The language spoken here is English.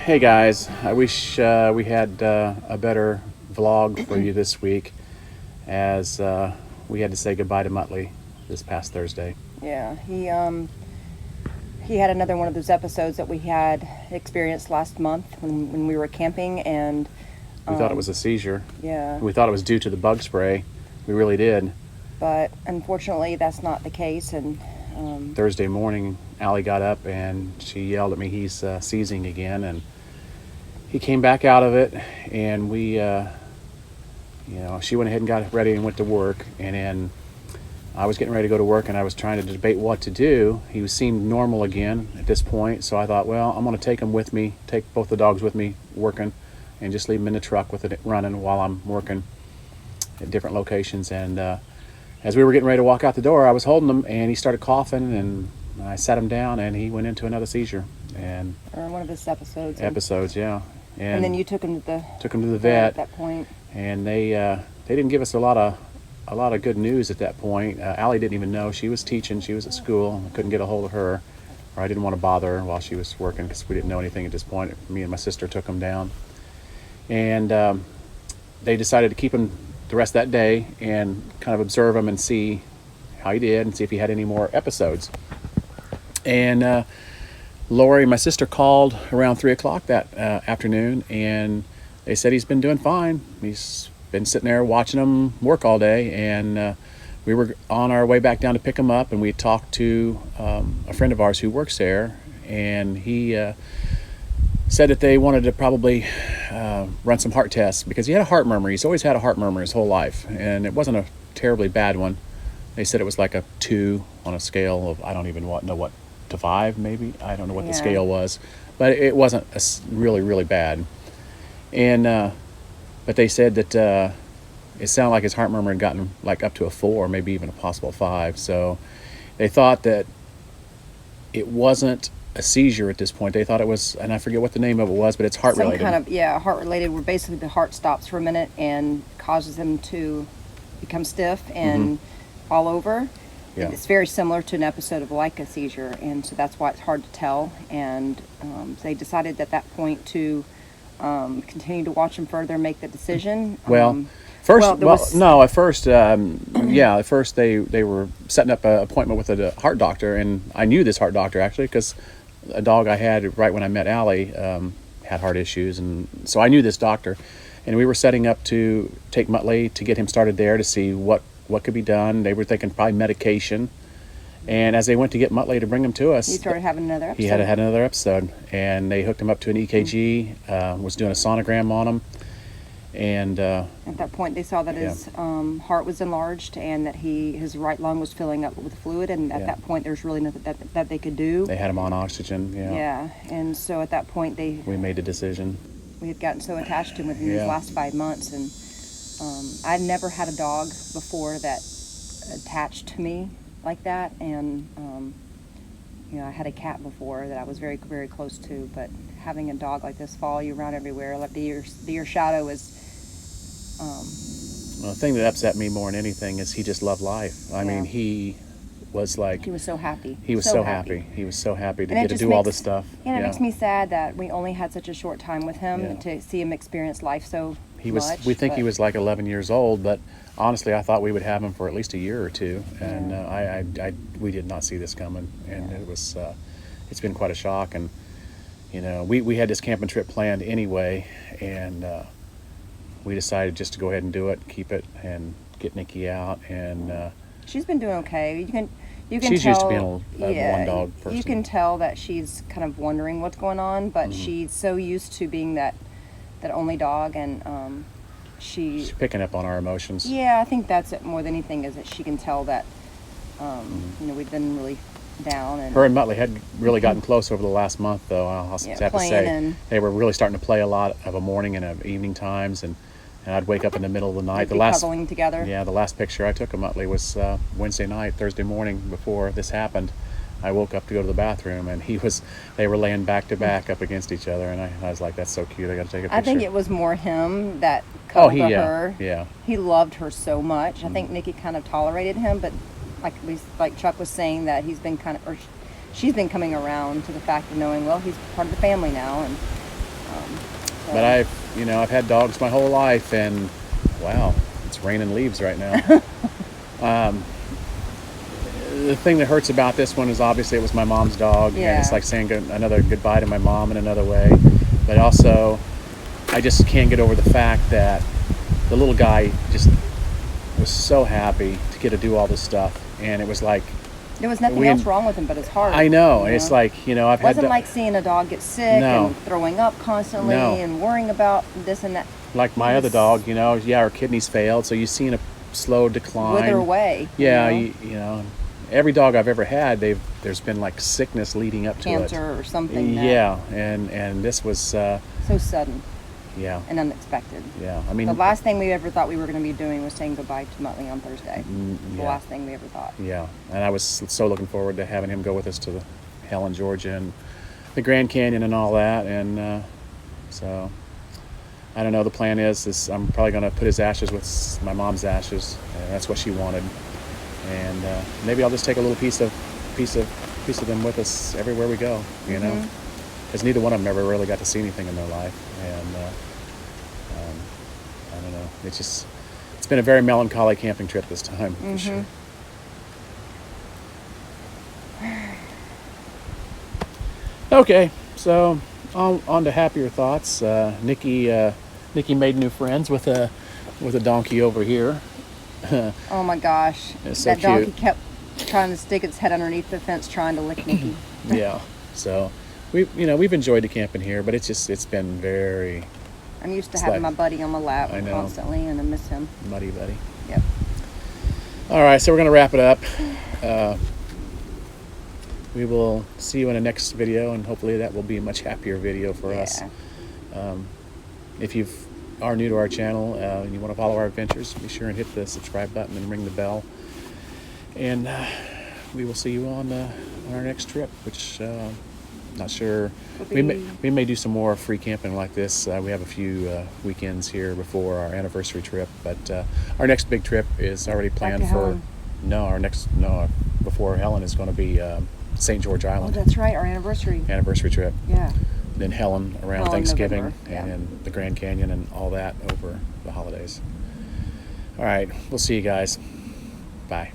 Hey guys, I wish we had a better vlog for you this week, as we had to say goodbye to Mutley this past Thursday. Yeah, he had another one of those episodes that we had experienced last month when we were camping, and We thought it was a seizure. yeah, We thought it was due to the bug spray. We really did. but unfortunately that's not the case. And Thursday morning, Allie got up and she yelled at me, he's seizing again, and he came back out of it, and she went ahead and got ready and went to work, and then I was getting ready to go to work, and I was trying to debate what to do. He seemed normal again at this point, so I thought, well, I'm going to take him with me, take both the dogs with me working, and just leave them in the truck with it running while I'm working at different locations. And as we were getting ready to walk out the door, I was holding him, and he started coughing, and I sat him down, and he went into another seizure. And or one of his episodes. yeah. And then you took him to the vet at that point. and they didn't give us a lot of good news at that point. Allie didn't even know. She was teaching. She was at school. I couldn't get a hold of her, or I didn't want to bother her while she was working because we didn't know anything at this point. Me and my sister took him down, and they decided to keep him the rest of that day and kind of observe him and see how he did and see if he had any more episodes. And Lori, my sister, called around 3 o'clock that afternoon, and they said he's been doing fine. He's been sitting there watching them work all day, and we were on our way back down to pick him up, and we talked to a friend of ours who works there, and he said that they wanted to probably run some heart tests because he had a heart murmur. He's always had a heart murmur his whole life, and it wasn't a terribly bad one. They said it was like a 2 on a scale of, I don't even know what, to 5 maybe. I don't know what the scale was, but it wasn't really, really bad. And but they said that it sounded like his heart murmur had gotten like up to a 4, maybe even a possible 5. So they thought that it wasn't a seizure at this point. They thought it was, and I forget what the name of it was, but it's heart related. Some kind of heart related, where basically the heart stops for a minute and causes them to become stiff and all over. Yeah. It's very similar to an episode of like a seizure, and so that's why it's hard to tell. And they decided at that point to continue to watch him further and make the decision. At first they were setting up an appointment with a heart doctor, and I knew this heart doctor actually because a dog I had right when I met Allie had heart issues, and so I knew this doctor, and we were setting up to take Mutley to get him started there to see what could be done. They were thinking probably medication. And as they went to get Mutley to bring him to us, he started having another episode. He had another episode, and they hooked him up to an EKG, was doing a sonogram on him. And at that point, they saw that his heart was enlarged and that his right lung was filling up with fluid. And at that point, there's really nothing that they could do. They had him on oxygen. Yeah. And so at that point, we made a decision. We had gotten so attached to him within these last 5 months, and I'd never had a dog before that attached to me like that. And I had a cat before that I was very, very close to, but having a dog like this follow you around everywhere, like the ear shadow is. Well, the thing that upset me more than anything is he just loved life. I mean, he was so happy. He was so happy. He was so happy to get to do all this stuff. And it makes me sad that we only had such a short time with him to see him experience life so much. We think he was like 11 years old, but honestly, I thought we would have him for at least a year or two, and we did not see this coming, and it's been quite a shock. And we had this camping trip planned anyway, and we decided just to go ahead and do it, keep it, and get Nikki out. And she's been doing okay. You can she's tell, used to being a one dog person. You can tell that she's kind of wondering what's going on, but she's so used to being that only dog, and she's picking up on our emotions. Yeah, I think that's it more than anything, is that she can tell that we've been really down. And her and Mutley had really gotten close over the last month, though. I'll have to say they were really starting to play a lot of a morning and evening times, and I'd wake up in the middle of the night. Cuddling together. Yeah, the last picture I took of Mutley was Thursday morning before this happened. I woke up to go to the bathroom, and they were laying back to back up against each other, and I was like, that's so cute, I got to take a picture. I think it was more him that cuddled her. Yeah. He loved her so much. I think Nikki kind of tolerated him, but like Chuck was saying, that she's been coming around to the fact of knowing, well, he's part of the family now, and But I've had dogs my whole life, and wow, it's raining leaves right now. The thing that hurts about this one is obviously it was my mom's dog, and Yeah. it's like saying another goodbye to my mom in another way. But also, I just can't get over the fact that the little guy just was so happy to get to do all this stuff, and it was like, There was nothing We- else wrong with him but his heart. I know, you and it's like, I've It wasn't had like seeing a dog get sick No. and throwing up constantly No. and worrying about this and that. like my other dog, her kidneys failed, so you've seen a slow decline. Wither away. Yeah, you know? every dog I've ever had, there's been like sickness leading up to it. Cancer or something. Yeah, and this was So sudden yeah, and unexpected. yeah. I mean, The last thing we ever thought we were going to be doing was saying goodbye to Mutley on Thursday. The yeah. last thing we ever thought. Yeah, and I was so looking forward to having him go with us to Helen, Georgia, and the Grand Canyon and all that. And so, I don't know. The plan is I'm probably going to put his ashes with my mom's ashes, and that's what she wanted. And maybe I'll just take a little piece of them with us everywhere we go. Because neither one of them ever really got to see anything in their life, and I don't know. It's been a very melancholy camping trip this time, for sure. Okay, so on to happier thoughts. Nikki made new friends with a donkey over here. Oh my gosh. It's so that donkey cute. kept trying to stick its head underneath the fence trying to lick Nikki. Yeah, so we've enjoyed the camping here, but it's been very I'm used to It's having like- my buddy on my lap I know. constantly, and I miss him. muddy buddy. Yep. All right, so we're gonna wrap it up. We will see you in the next video, and hopefully that will be a much happier video for us. If you are new to our channel and you want to follow our adventures, be sure and hit the subscribe button and ring the bell. And we will see you on our next trip, which not sure. We may do some more free camping like this. We have a few weekends here before our anniversary trip, but our next big trip is already planned to for. Helen. Before Helen is going to be St. George Oh, Island that's right, our anniversary. anniversary trip. Yeah. Then Helen around Oh, in Thanksgiving, November, yeah. and then the Grand Canyon and all that over the holidays. All right, we'll see you guys. Bye.